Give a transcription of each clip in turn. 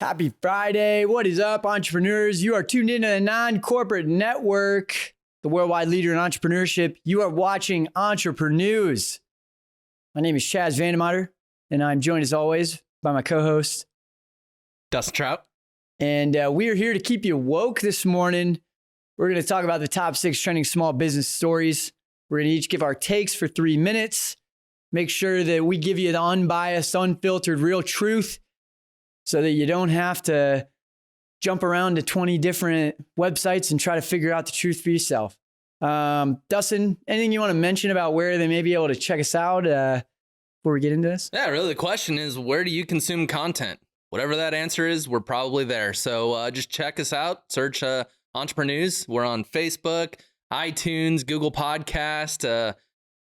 Happy Friday. What is up, entrepreneurs? You are tuned into the Non-Corporate Network, the worldwide leader in entrepreneurship. You are watching Entreprenews. My name is Chaz Vandemotter, and I'm joined as always by my co-host, Dustin Trout. And we are here to keep you woke this morning. We're going to talk about the top 6 trending small business stories. We're going to each give our takes for 3 minutes. Make sure that we give you the unbiased, unfiltered, real truth so that you don't have to jump around to 20 different websites and try to figure out the truth for yourself. Dustin, anything you want to mention about where they may be able to check us out before we get into this? Yeah, really the question is, where do you consume content? Whatever that answer is, we're probably there. So just check us out. Search Entreprenews. We're on Facebook, iTunes, Google Podcast,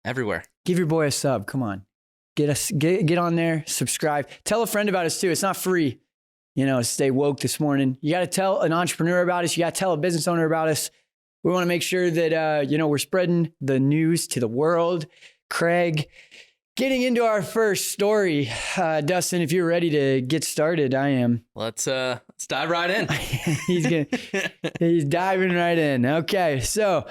everywhere. Give your boy a sub. Come on. Get on there, subscribe. Tell a friend about us too. It's not free, stay woke this morning. You got to tell an entrepreneur about us. You got to tell a business owner about us. We want to make sure that, we're spreading the news to the world. Craig, getting into our first story. Dustin, if you're ready to get started, I am. Let's dive right in. He's diving right in. Okay. So,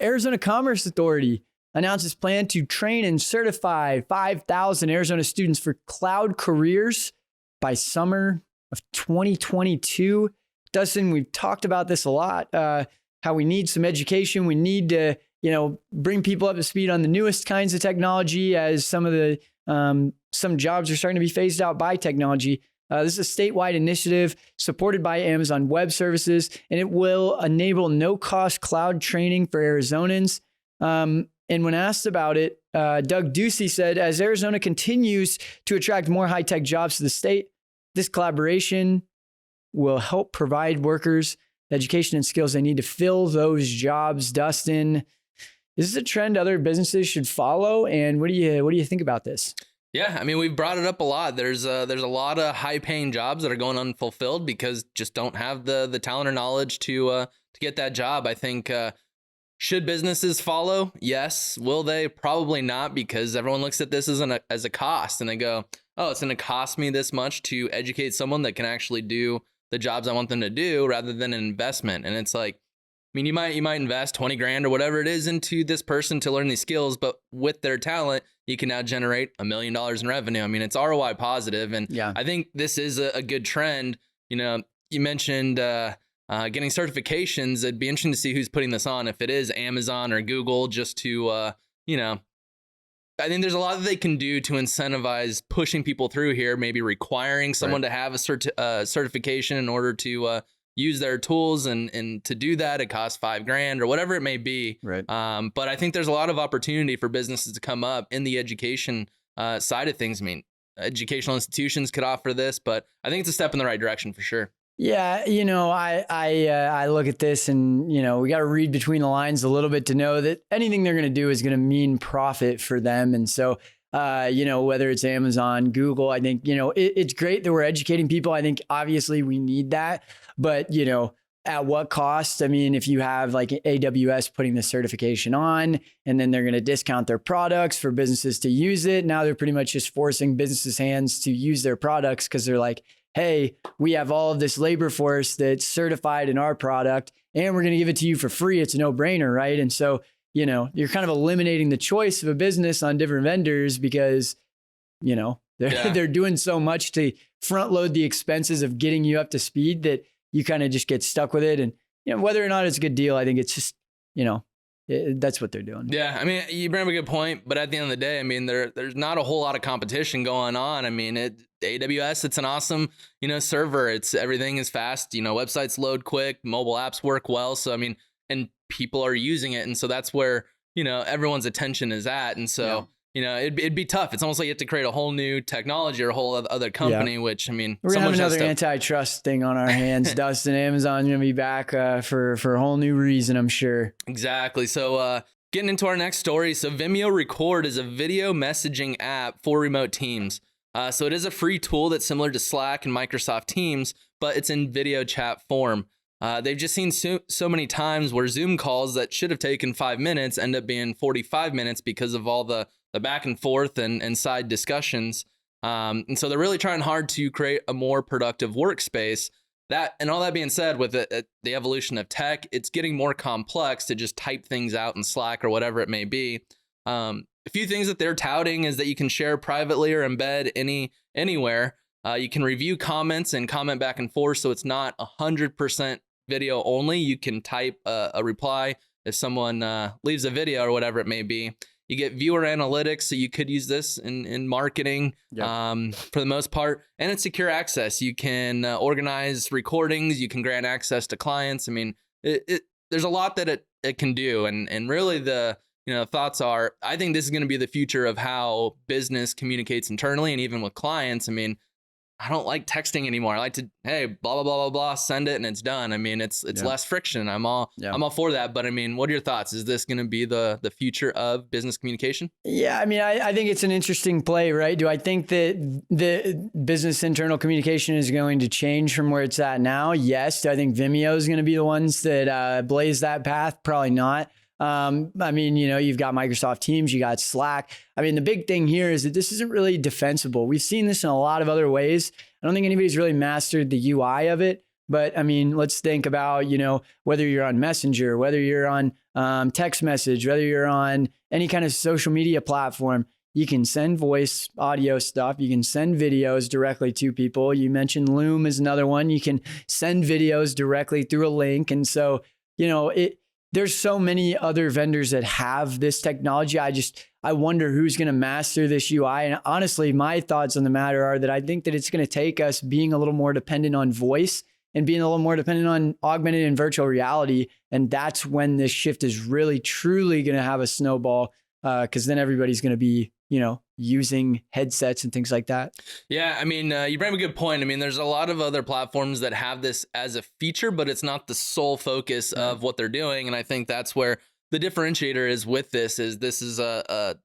Arizona Commerce Authority announces plan to train and certify 5,000 Arizona students for cloud careers by summer of 2022. Dustin, we've talked about this a lot, how we need some education. We need to, bring people up to speed on the newest kinds of technology as some of the, some jobs are starting to be phased out by technology. This is a statewide initiative supported by Amazon Web Services, and it will enable no-cost cloud training for Arizonans. And when asked about it, Doug Ducey said, as Arizona continues to attract more high-tech jobs to the state, this collaboration will help provide workers the education and skills they need to fill those jobs. Dustin, is this a trend other businesses should follow? And what do you think about this? Yeah, I mean, we've brought it up a lot. There's a lot of high-paying jobs that are going unfulfilled because just don't have the talent or knowledge to get that job. I think. Should businesses follow? Yes. Will they? Probably not, because everyone looks at this as a cost and they go, oh, it's going to cost me this much to educate someone that can actually do the jobs I want them to do rather than an investment. And it's like, I mean, you might invest 20 grand or whatever it is into this person to learn these skills, but with their talent, you can now generate $1 million in revenue. I mean, it's ROI positive. And yeah. I think this is a good trend. You mentioned, getting certifications. It'd be interesting to see who's putting this on. If it is Amazon or Google, just to, I think there's a lot that they can do to incentivize pushing people through here, maybe requiring someone to have a certification in order to use their tools. And to do that, it costs $5,000 or whatever it may be. Right. But I think there's a lot of opportunity for businesses to come up in the education side of things. I mean, educational institutions could offer this, but I think it's a step in the right direction for sure. Yeah, I look at this and, we got to read between the lines a little bit to know that anything they're going to do is going to mean profit for them. And so, whether it's Amazon, Google, I think, it's great that we're educating people. I think obviously we need that, but, at what cost? I mean, if you have like AWS putting the certification on and then they're going to discount their products for businesses to use it. Now they're pretty much just forcing businesses' hands to use their products because they're like, hey, we have all of this labor force that's certified in our product and we're going to give it to you for free. It's a no-brainer, right? And so, you're kind of eliminating the choice of a business on different vendors because, they're doing so much to front load the expenses of getting you up to speed that you kind of just get stuck with it. And, whether or not it's a good deal, I think it's just, that's what they're doing. Yeah. I mean, you bring up a good point, but at the end of the day, I mean, there's not a whole lot of competition going on. I mean, AWS, it's an awesome, server. Everything is fast, websites load quick, mobile apps work well. So, I mean, and people are using it. And so that's where, everyone's attention is at. And so, it'd be tough. It's almost like you have to create a whole new technology or a whole other company, which, I mean, we're going to have another antitrust thing on our hands. Dustin, Amazon's going to be back for a whole new reason, I'm sure. Exactly. So, getting into our next story. So Vimeo Record is a video messaging app for remote teams. So it is a free tool that's similar to Slack and Microsoft Teams, but it's in video chat form. They've just seen so many times where Zoom calls that should have taken 5 minutes end up being 45 minutes because of all the back and forth and side discussions. And so they're really trying hard to create a more productive workspace. That and all that being said, with the evolution of tech, it's getting more complex to just type things out in Slack or whatever it may be. A few things that they're touting is that you can share privately or embed anywhere. You can review comments and comment back and forth, so it's not 100% video only. You can type a reply if someone leaves a video or whatever it may be. You get viewer analytics, so you could use this in marketing for the most part. And it's secure access. You can organize recordings. You can grant access to clients. I mean, there's a lot that it can do. And really the thoughts are, I think this is going to be the future of how business communicates internally and even with clients. I mean, I don't like texting anymore. I like to, hey, blah, blah, blah, blah, blah, send it and it's done. I mean, it's less friction. I'm all for that. But I mean, what are your thoughts? Is this going to be the future of business communication? Yeah, I mean, I think it's an interesting play, right? Do I think that the business internal communication is going to change from where it's at now? Yes. Do I think Vimeo is going to be the ones that blaze that path? Probably not. I mean, you've got Microsoft Teams, you got Slack. I mean, the big thing here is that this isn't really defensible. We've seen this in a lot of other ways. I don't think anybody's really mastered the UI of it. But I mean, let's think about, whether you're on Messenger, whether you're on text message, whether you're on any kind of social media platform, you can send voice, audio stuff. You can send videos directly to people. You mentioned Loom is another one. You can send videos directly through a link. And so, there's so many other vendors that have this technology. I wonder who's going to master this UI. And honestly, my thoughts on the matter are that I think that it's going to take us being a little more dependent on voice and being a little more dependent on augmented and virtual reality. And that's when this shift is really, truly going to have a snowball, because then everybody's going to be, using headsets and things like that. Yeah, I mean, you bring up a good point. I mean, there's a lot of other platforms that have this as a feature, but it's not the sole focus of what they're doing. And I think that's where the differentiator is with this is a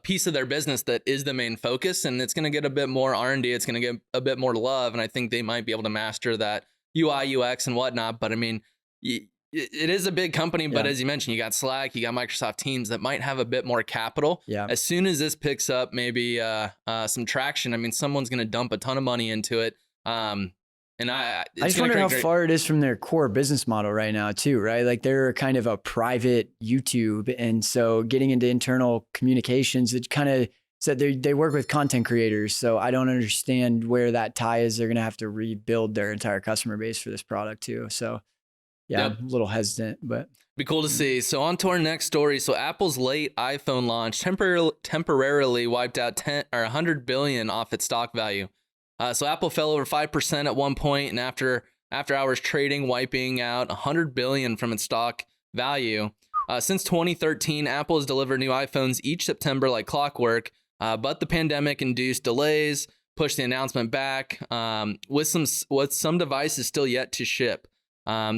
piece of their business that is the main focus, and it's going to get a bit more R&D. It's going to get a bit more love, and I think they might be able to master that UI, UX, and whatnot. But I mean, it is a big company, but as you mentioned, you got Slack, you got Microsoft Teams that might have a bit more capital. Yeah. As soon as this picks up maybe some traction, I mean, someone's going to dump a ton of money into it. And I just wonder how far it is from their core business model right now too, right? Like they're kind of a private YouTube. And so getting into internal communications, it kind of said they work with content creators. So I don't understand where that tie is. They're going to have to rebuild their entire customer base for this product too. So yeah, I'm a little hesitant, but be cool to see. So on to our next story. So Apple's late iPhone launch temporarily wiped out 100 billion off its stock value. So Apple fell over 5% at one point, and after hours trading, wiping out 100 billion from its stock value. Since 2013, Apple has delivered new iPhones each September like clockwork, but the pandemic induced delays, pushed the announcement back, with some devices still yet to ship.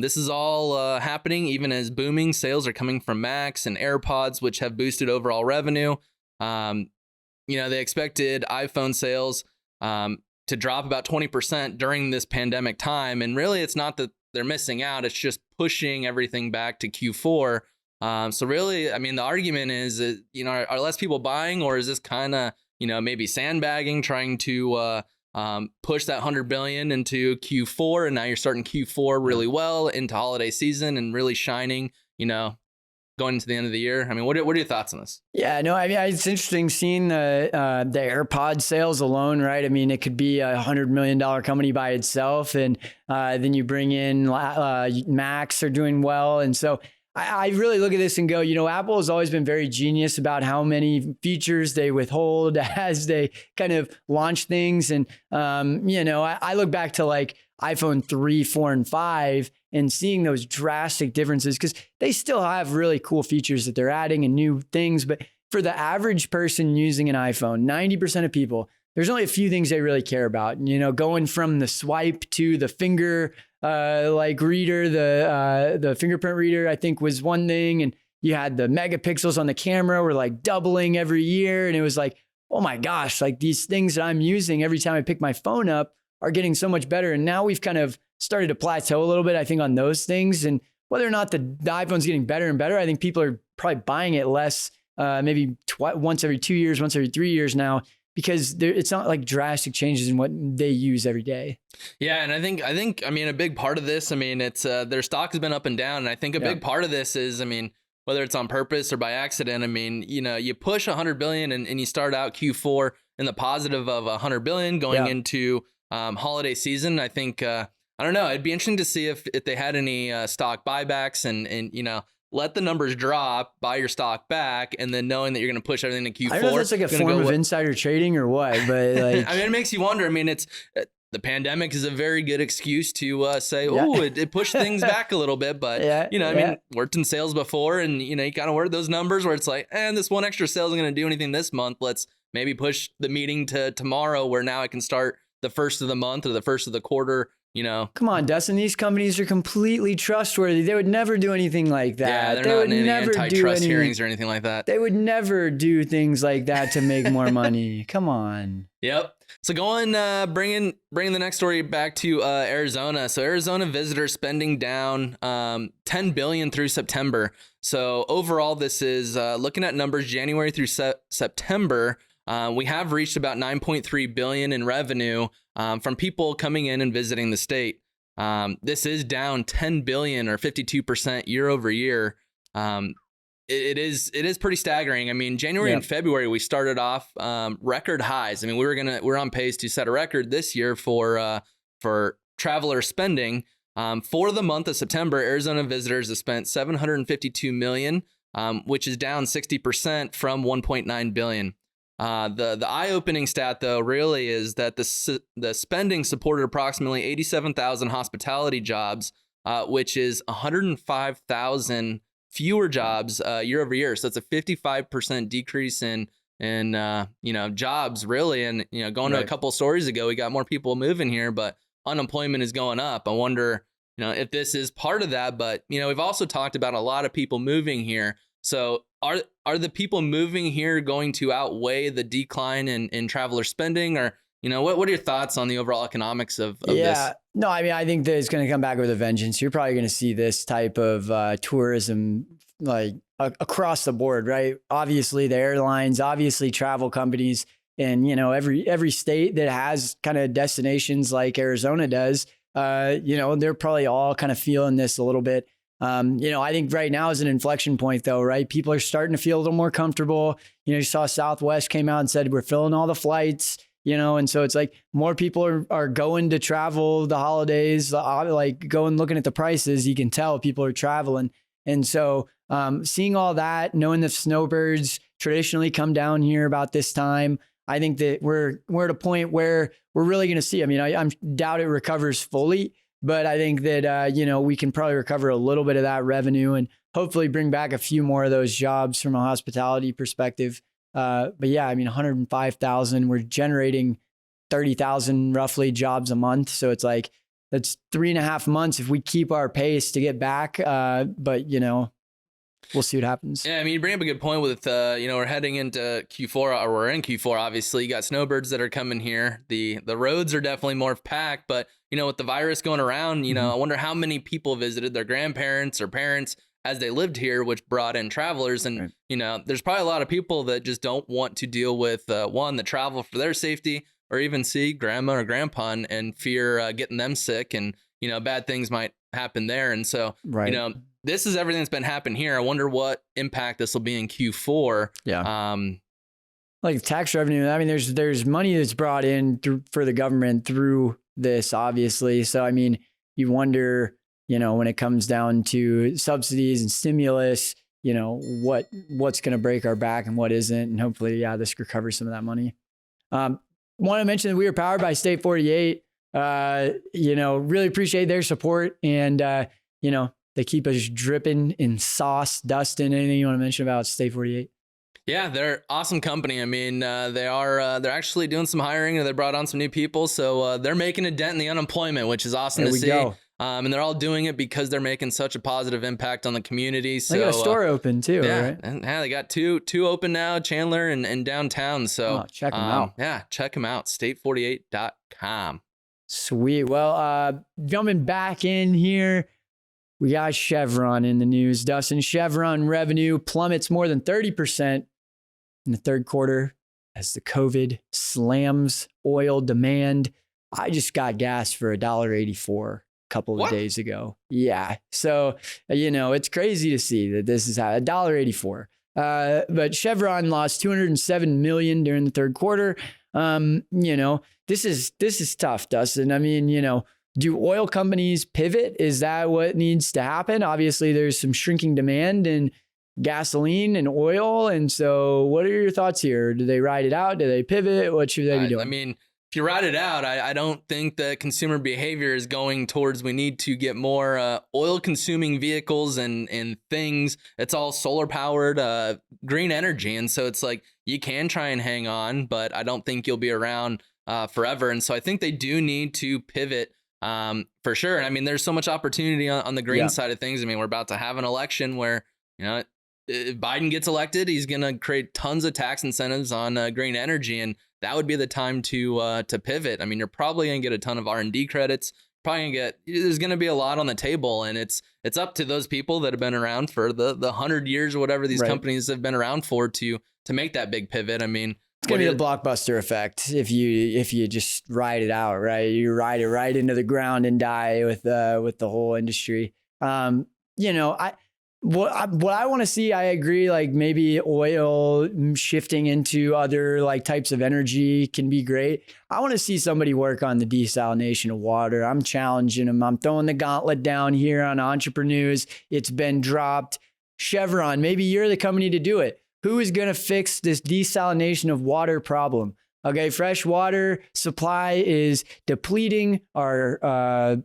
This is all happening even as booming sales are coming from Macs and AirPods, which have boosted overall revenue. They expected iPhone sales to drop about 20% during this pandemic time. And really, it's not that they're missing out. It's just pushing everything back to Q4. So really, I mean, the argument is, are less people buying, or is this kind of, maybe sandbagging, trying to push that 100 billion into Q4, and now you're starting Q4 really well into holiday season and really shining, going into the end of the year. I mean, what are your thoughts on this? Yeah, no, I mean, it's interesting seeing the AirPod sales alone, right? I mean, it could be $100 million company by itself, and then you bring in Macs are doing well, and so I really look at this and go, Apple has always been very genius about how many features they withhold as they kind of launch things. And, I look back to like iPhone 3, 4, and 5 and seeing those drastic differences, because they still have really cool features that they're adding and new things. But for the average person using an iPhone, 90% of people, there's only a few things they really care about. Going from the swipe to the finger reader, the fingerprint reader, I think was one thing. And you had the megapixels on the camera were like doubling every year. And it was like, oh my gosh, like these things that I'm using every time I pick my phone up are getting so much better. And now we've kind of started to plateau a little bit, I think, on those things. And whether or not the iPhone's getting better and better, I think people are probably buying it less, maybe once every 2 years, once every 3 years now, because it's not like drastic changes in what they use every day. Yeah, and I think I mean, a big part of this, I mean, it's their stock has been up and down, and I think a big part of this is, I mean, whether it's on purpose or by accident, I mean, you know, you push 100 billion and you start out Q4 in the positive of 100 billion going into holiday season. I think I don't know, it'd be interesting to see if they had any stock buybacks and you know, let the numbers drop, buy your stock back, and then knowing that you're going to push everything to Q4. I don't know if it's like a form of insider trading or what, but like, I mean, it makes you wonder. I mean, it's the pandemic is a very good excuse to say, oh, it pushed things back a little bit. But, you know, I mean, worked in sales before, and, you know, you kind of work those numbers where it's like, and this one extra sale isn't going to do anything this month. Let's maybe push the meeting to tomorrow, where now I can start the first of the month or the first of the quarter. You know, come on, Dustin. These companies are completely trustworthy. They would never do anything like that. Yeah, they're not in any antitrust hearings or anything like that. They would never do things like that to make more money. Come on. Yep. So going, bringing the next story back to Arizona. So Arizona visitor spending down 10 billion through September. So overall, this is looking at numbers January through September. We have reached about 9.3 billion in revenue from people coming in and visiting the state. This is down 10 billion or 52% year over year. It is pretty staggering. I mean, January and February, we started off record highs. I mean, we're on pace to set a record this year for traveler spending. For the month of September, Arizona visitors have spent 752 million, which is down 60% from 1.9 billion. The eye-opening stat, though, really is that the spending supported approximately 87,000 hospitality jobs, which is 105,000 fewer jobs year over year. So it's a 55% decrease in you know, jobs, really. And, you know, going to a couple of stories ago, we got more people moving here, but unemployment is going up. I wonder, you know, if this is part of that. But, you know, we've also talked about a lot of people moving here. So are the people moving here going to outweigh the decline in traveler spending? Or, you know, what are your thoughts on the overall economics of this? No, I mean, I think that it's going to come back with a vengeance. You're probably going to see this type of tourism like across the board, right? Obviously the airlines, obviously travel companies, and, you know, every state that has kind of destinations like Arizona does, you know, they're probably all kind of feeling this a little bit. You know, I think right now is an inflection point, though, right? People are starting to feel a little more comfortable. You know, you saw Southwest came out and said, we're filling all the flights, you know, and so it's like more people are going to travel the holidays, like going looking at the prices. You can tell people are traveling. And so seeing all that, knowing the snowbirds traditionally come down here about this time, I think that we're at a point where we're really going to see. I mean, I doubt it recovers fully, but I think that, you know, we can probably recover a little bit of that revenue and hopefully bring back a few more of those jobs from a hospitality perspective. But yeah, I mean, 105,000, we're generating 30,000 roughly jobs a month. So it's like, that's 3.5 months if we keep our pace to get back. But, you know, we'll see what happens. Yeah, I mean, you bring up a good point with, you know, we're heading into Q4, or we're in Q4, obviously. You got snowbirds that are coming here. The roads are definitely more packed, but, you know, with the virus going around, you know, I wonder how many people visited their grandparents or parents as they lived here, which brought in travelers. And, you know, there's probably a lot of people that just don't want to deal with, one, the travel for their safety, or even see grandma or grandpa and fear getting them sick, and, you know, bad things might happen there. And so, you know, this is everything that's been happening here. I wonder what impact this will be in Q4. Yeah. Like tax revenue. I mean, there's money that's brought in for the government through this, obviously. So, I mean, you wonder, you know, when it comes down to subsidies and stimulus, you know, what's going to break our back and what isn't. And hopefully, yeah, this recovers some of that money. Want to mention that we are powered by State 48. You know, really appreciate their support, and you know, they keep us dripping in sauce. Dustin, anything you want to mention about State 48? Yeah, they're an awesome company. I mean, they're actually doing some hiring, and they brought on some new people, so they're making a dent in the unemployment, which is awesome to see. Go. And they're all doing it because they're making such a positive impact on the community. So they got a store open too, right? And yeah, they got two open now, Chandler and downtown. So check them out. Yeah, check them out. State48.com. Sweet. Well, jumping back in here, we got Chevron in the news. Dustin, Chevron revenue plummets more than 30% in the third quarter, as the COVID slams oil demand. I just got gas for $1.84 a couple of days ago. Yeah. So, it's crazy to see that this is how $1.84. But Chevron lost $207 million during the third quarter. This is tough, Dustin. I mean, do oil companies pivot? Is that what needs to happen? Obviously, there's some shrinking demand in gasoline and oil. And so what are your thoughts here? Do they ride it out? Do they pivot? What should they be doing? I mean, if you ride it out, I don't think that consumer behavior is going towards we need to get more oil consuming vehicles and things. It's all solar powered, green energy. And so it's like you can try and hang on, but I don't think you'll be around forever. And so I think they do need to pivot for sure. And I mean, there's so much opportunity on the green side of things. I mean, we're about to have an election where, if Biden gets elected, he's going to create tons of tax incentives on green energy. And that would be the time to pivot. I mean, you're probably going to get a ton of R&D credits. There's going to be a lot on the table, and it's up to those people that have been around for the 100 years or whatever these companies have been around for to make that big pivot. I mean, it's going to be a blockbuster effect if you just ride it out, right? You ride it right into the ground and die with the whole industry. What I want to see, I agree, like maybe oil shifting into other like types of energy can be great. I want to see somebody work on the desalination of water. I'm challenging them. I'm throwing the gauntlet down here on Entreprenews. It's been dropped. Chevron, maybe you're the company to do it. Who is going to fix this desalination of water problem? Okay, fresh water supply is depleting. Our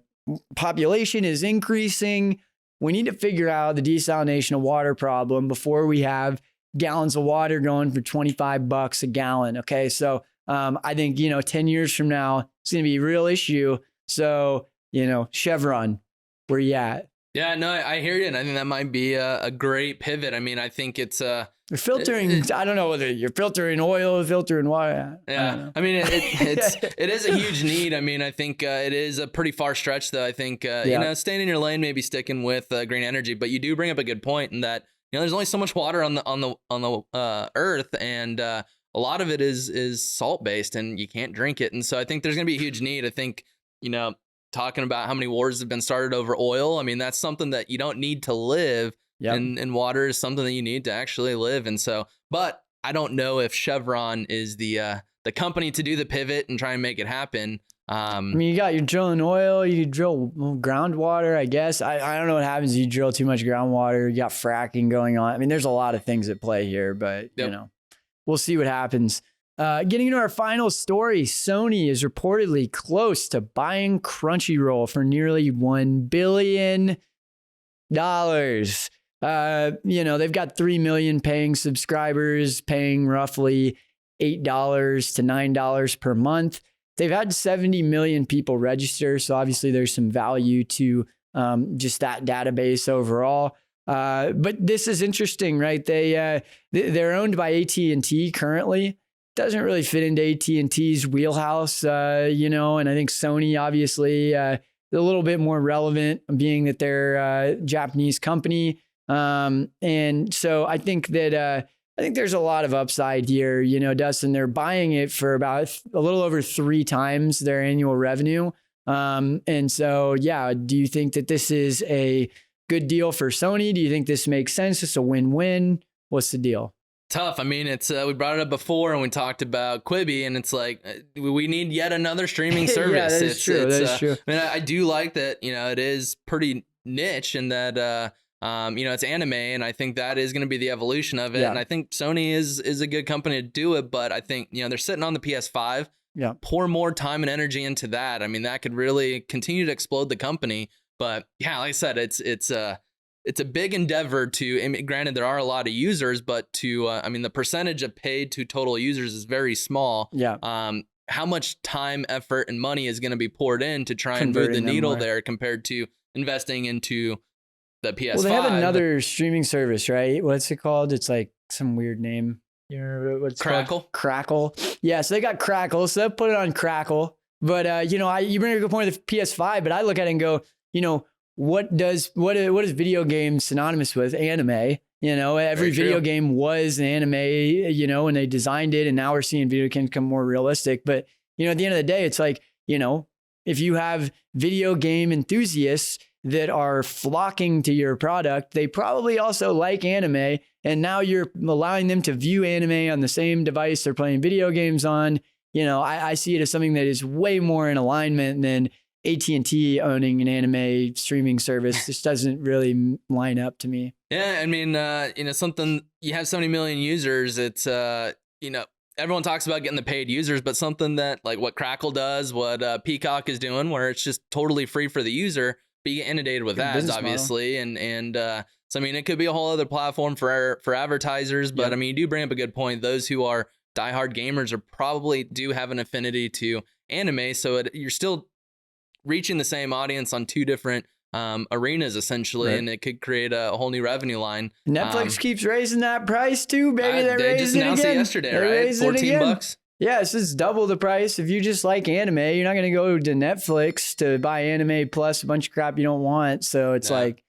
population is increasing. We need to figure out the desalination of water problem before we have gallons of water going for $25 a gallon. Okay. So I think, 10 years from now, it's going to be a real issue. So, Chevron, where you at? Yeah, no, I hear you. And I think that might be a great pivot. I mean, I think it's you're filtering. I don't know whether you're filtering oil or filtering water. Yeah, I mean, it is a huge need. I mean, I think it is a pretty far stretch, though. I think staying in your lane, maybe sticking with green energy. But you do bring up a good point in that there's only so much water on the earth, and a lot of it is salt based, and you can't drink it. And so I think there's going to be a huge need. I think talking about how many wars have been started over oil. I mean, that's something that you don't need to live. Yep. And water is something that you need to actually live. And so, but I don't know if Chevron is the company to do the pivot and try and make it happen. I mean, you're drilling oil, you drill groundwater, I guess. I don't know what happens if you drill too much groundwater. You got fracking going on. I mean, there's a lot of things at play here, but we'll see what happens. Getting into our final story, Sony is reportedly close to buying Crunchyroll for nearly $1 billion. They've got 3 million paying subscribers, paying roughly $8 to $9 per month. They've had 70 million people register. So obviously there's some value to just that database overall. But this is interesting, right? They're owned by AT&T currently. Doesn't really fit into AT&T's wheelhouse, and I think Sony obviously a little bit more relevant, being that they're a Japanese company. And so I think that there's a lot of upside here. Dustin, they're buying it for about a little over 3 times their annual revenue. And so, do you think that this is a good deal for Sony? Do you think this makes sense? It's a win-win. What's the deal? Tough. I mean, it's we brought it up before and we talked about Quibi, and it's like we need yet another streaming service. Yeah, that is true. That is true. I mean, I do like that. It is pretty niche in that it's anime, and I think that is going to be the evolution of it. Yeah. And I think Sony is a good company to do it, but I think they're sitting on the PS5. Yeah, pour more time and energy into that. I mean, that could really continue to explode the company. But yeah, like I said, it's a big endeavor to, granted, there are a lot of users, but the percentage of paid to total users is very small. Yeah. How much time, effort, and money is going to be poured in to try and move the needle there compared to investing into the PS5? Well, they have another streaming service, right? What's it called? It's like some weird name. You remember what's Crackle? Called? Crackle. Yeah. So they got Crackle. So they put it on Crackle. But, you bring a good point of the PS5, but I look at it and go, what is video games synonymous with? Anime. You know, every Very video true. game was an anime, you know, and they designed it, and now we're seeing video games become more realistic. But, you know, at the end of the day, it's like, you know, if you have video game enthusiasts that are flocking to your product, they probably also like anime. And now you're allowing them to view anime on the same device they're playing video games on. You know, I see it as something that is way more in alignment than AT&T owning an anime streaming service. This doesn't really line up to me. Yeah, I mean, you know, something, you have so many million users, it's, you know, everyone talks about getting the paid users, but something that like what Crackle does, what Peacock is doing, where it's just totally free for the user, but you get inundated with ads, obviously. And so, I mean, it could be a whole other platform for advertisers, but I mean, you do bring up a good point. Those who are diehard gamers are probably do have an affinity to anime. So you're still reaching the same audience on two different arenas, essentially, and it could create a whole new revenue line. Netflix keeps raising that price too, baby. They just announced it yesterday, right? $14. Yeah, it's just double the price. If you just like anime, you're not going to go to Netflix to buy anime plus a bunch of crap you don't want. So it's like,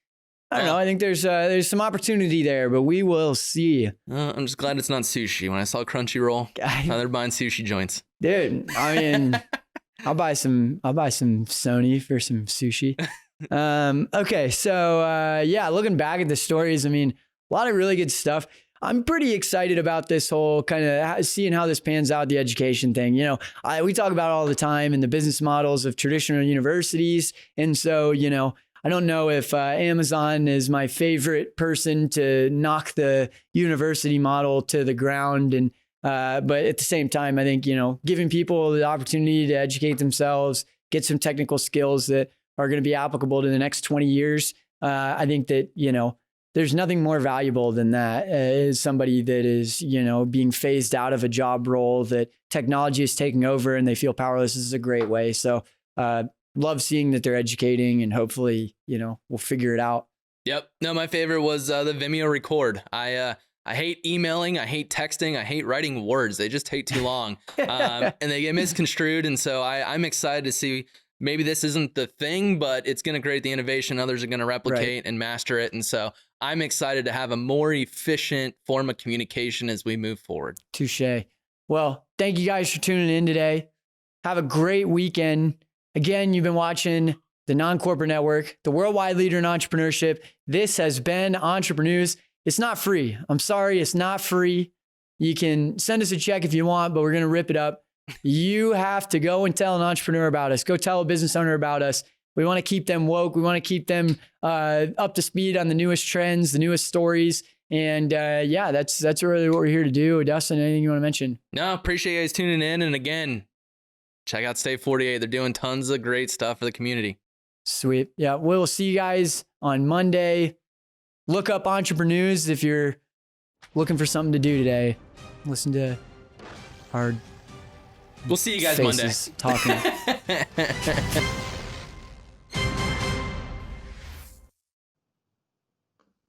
I don't know. I think there's some opportunity there, but we will see. I'm just glad it's not sushi. When I saw Crunchyroll, now they're buying sushi joints. Dude, I mean, I'll buy some Sony for some sushi. Okay, so yeah, looking back at the stories, I mean, a lot of really good stuff. I'm pretty excited about this whole kind of seeing how this pans out, the education thing. You know, we talk about it all the time in the business models of traditional universities. And so, you know, I don't know if Amazon is my favorite person to knock the university model to the ground. And but at the same time, I think, you know, giving people the opportunity to educate themselves, get some technical skills that are going to be applicable to the next 20 years. I think that, you know, there's nothing more valuable than that as somebody that is, you know, being phased out of a job role that technology is taking over and they feel powerless. This is a great way. So love seeing that they're educating, and hopefully, you know, we'll figure it out. Yep. No, my favorite was the Vimeo Record. I hate emailing. I hate texting. I hate writing words. They just take too long and they get misconstrued. And so I'm excited to see. Maybe this isn't the thing, but it's going to create the innovation. Others are going to replicate and master it. And so I'm excited to have a more efficient form of communication as we move forward. Touche. Well, thank you guys for tuning in today. Have a great weekend. Again, you've been watching the Non-Corporate Network, the worldwide leader in entrepreneurship. This has been Entreprenews. It's not free. I'm sorry, it's not free. You can send us a check if you want, but we're going to rip it up. You have to go and tell an entrepreneur about us. Go tell a business owner about us. We want to keep them woke. We want to keep them up to speed on the newest trends, the newest stories. And yeah, that's really what we're here to do. Dustin, anything you want to mention? No, appreciate you guys tuning in. And again, check out Stay 48. They're doing tons of great stuff for the community. Sweet. Yeah, we'll see you guys on Monday. Look up Entreprenews if you're looking for something to do today. Listen to our We'll see you guys faces Monday. Talking.